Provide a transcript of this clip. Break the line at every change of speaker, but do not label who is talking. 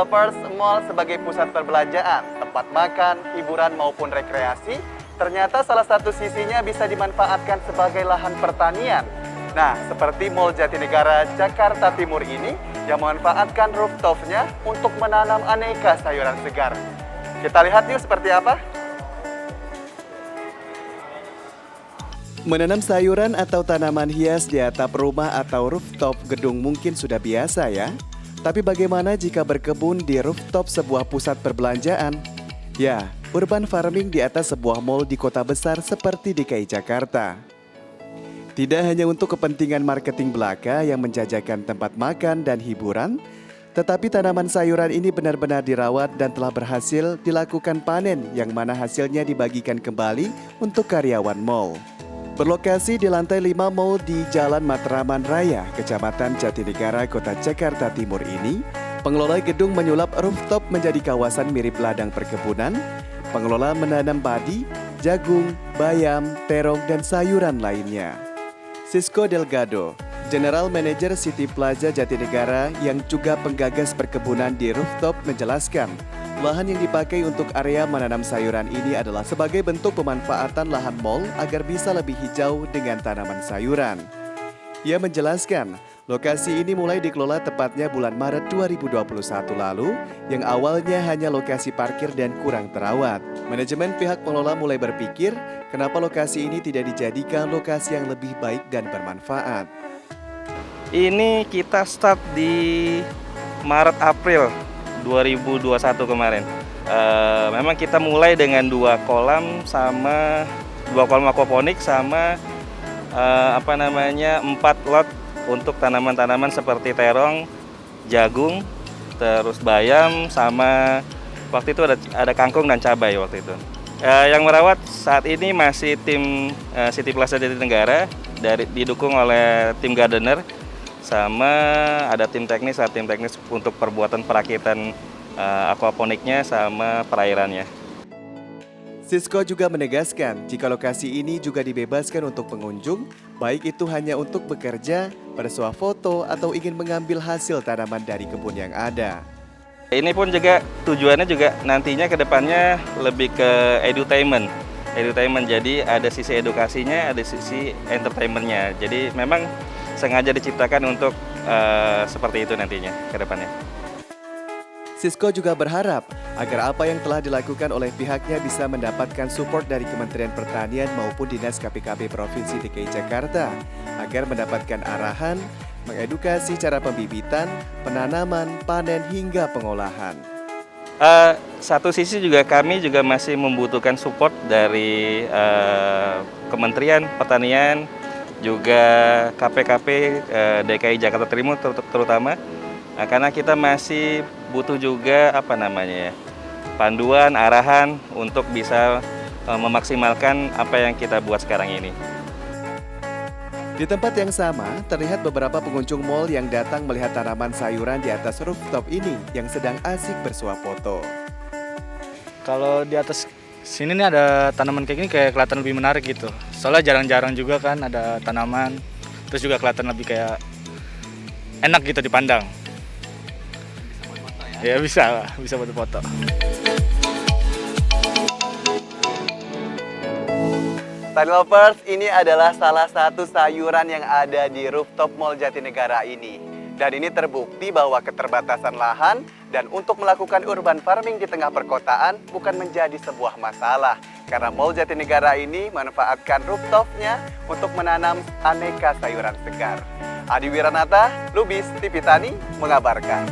Lovers, mall sebagai pusat perbelanjaan, tempat makan, hiburan maupun rekreasi, ternyata salah satu sisinya bisa dimanfaatkan sebagai lahan pertanian. Nah, seperti Mall Jatinegara Jakarta Timur ini yang memanfaatkan rooftop-nya untuk menanam aneka sayuran segar. Kita lihat yuk seperti apa. Menanam sayuran atau tanaman hias di atap rumah atau rooftop gedung mungkin sudah biasa ya. Tapi bagaimana jika berkebun di rooftop sebuah pusat perbelanjaan? Ya, urban farming di atas sebuah mall di kota besar seperti DKI Jakarta. Tidak hanya untuk kepentingan marketing belaka yang menjajakan tempat makan dan hiburan, tetapi tanaman sayuran ini benar-benar dirawat dan telah berhasil dilakukan panen yang mana hasilnya dibagikan kembali untuk karyawan mall. Berlokasi di lantai 5 mall di Jalan Matraman Raya, Kecamatan Jatinegara, Kota Jakarta Timur ini, pengelola gedung menyulap rooftop menjadi kawasan mirip ladang perkebunan. Pengelola menanam padi, jagung, bayam, terong, dan sayuran lainnya. Cisco Delgado, General Manager City Plaza Jatinegara yang juga penggagas perkebunan di rooftop menjelaskan, lahan yang dipakai untuk area menanam sayuran ini adalah sebagai bentuk pemanfaatan lahan mall agar bisa lebih hijau dengan tanaman sayuran. Ia menjelaskan, lokasi ini mulai dikelola tepatnya bulan Maret 2021 lalu, yang awalnya hanya lokasi parkir dan kurang terawat. Manajemen pihak pengelola mulai berpikir, kenapa lokasi ini tidak dijadikan lokasi yang lebih baik dan bermanfaat.
Ini kita start di Maret-April 2021 kemarin. Memang kita mulai dengan 2 kolam aquaponik sama 4 lot untuk tanaman-tanaman seperti terong, jagung, terus bayam, sama waktu itu ada kangkung dan cabai waktu itu. Yang merawat saat ini masih tim City Plaza Jatinegara didukung oleh tim gardener, sama ada tim teknis untuk perbuatan perakitan aquaponiknya sama perairannya.
Cisco juga menegaskan jika lokasi ini juga dibebaskan untuk pengunjung, baik itu hanya untuk bekerja, bersuah foto, atau ingin mengambil hasil tanaman dari kebun yang ada.
Ini pun juga tujuannya juga nantinya ke depannya lebih ke edutainment. Jadi ada sisi edukasinya, ada sisi entertainmentnya. Jadi memang sengaja diciptakan untuk seperti itu nantinya ke depannya.
Cisco juga berharap agar apa yang telah dilakukan oleh pihaknya bisa mendapatkan support dari Kementerian Pertanian maupun Dinas KPKP Provinsi DKI Jakarta agar mendapatkan arahan, mengedukasi cara pembibitan, penanaman, panen hingga pengolahan.
Satu sisi juga kami juga masih membutuhkan support dari Kementerian Pertanian, juga KPKP DKI Jakarta Timur terutama, karena kita masih butuh juga panduan, arahan untuk bisa memaksimalkan apa yang kita buat sekarang ini.
Di tempat yang sama, terlihat beberapa pengunjung mal yang datang melihat tanaman sayuran di atas rooftop ini yang sedang asik bersuah foto.
Kalau di atas sini nih ada tanaman kayak gini kayak kelihatan lebih menarik gitu. Soalnya jarang-jarang juga kan ada tanaman, terus juga kelihatan lebih kayak enak gitu dipandang. Ya bisa foto-foto.
Tani Lovers, ini adalah salah satu sayuran yang ada di rooftop Mall Jatinegara ini. Dan ini terbukti bahwa keterbatasan lahan dan untuk melakukan urban farming di tengah perkotaan bukan menjadi sebuah masalah. Karena Mall Jatinegara ini memanfaatkan rooftopnya untuk menanam aneka sayuran segar. Adi Wiranata, Lubis TV Tani mengabarkan.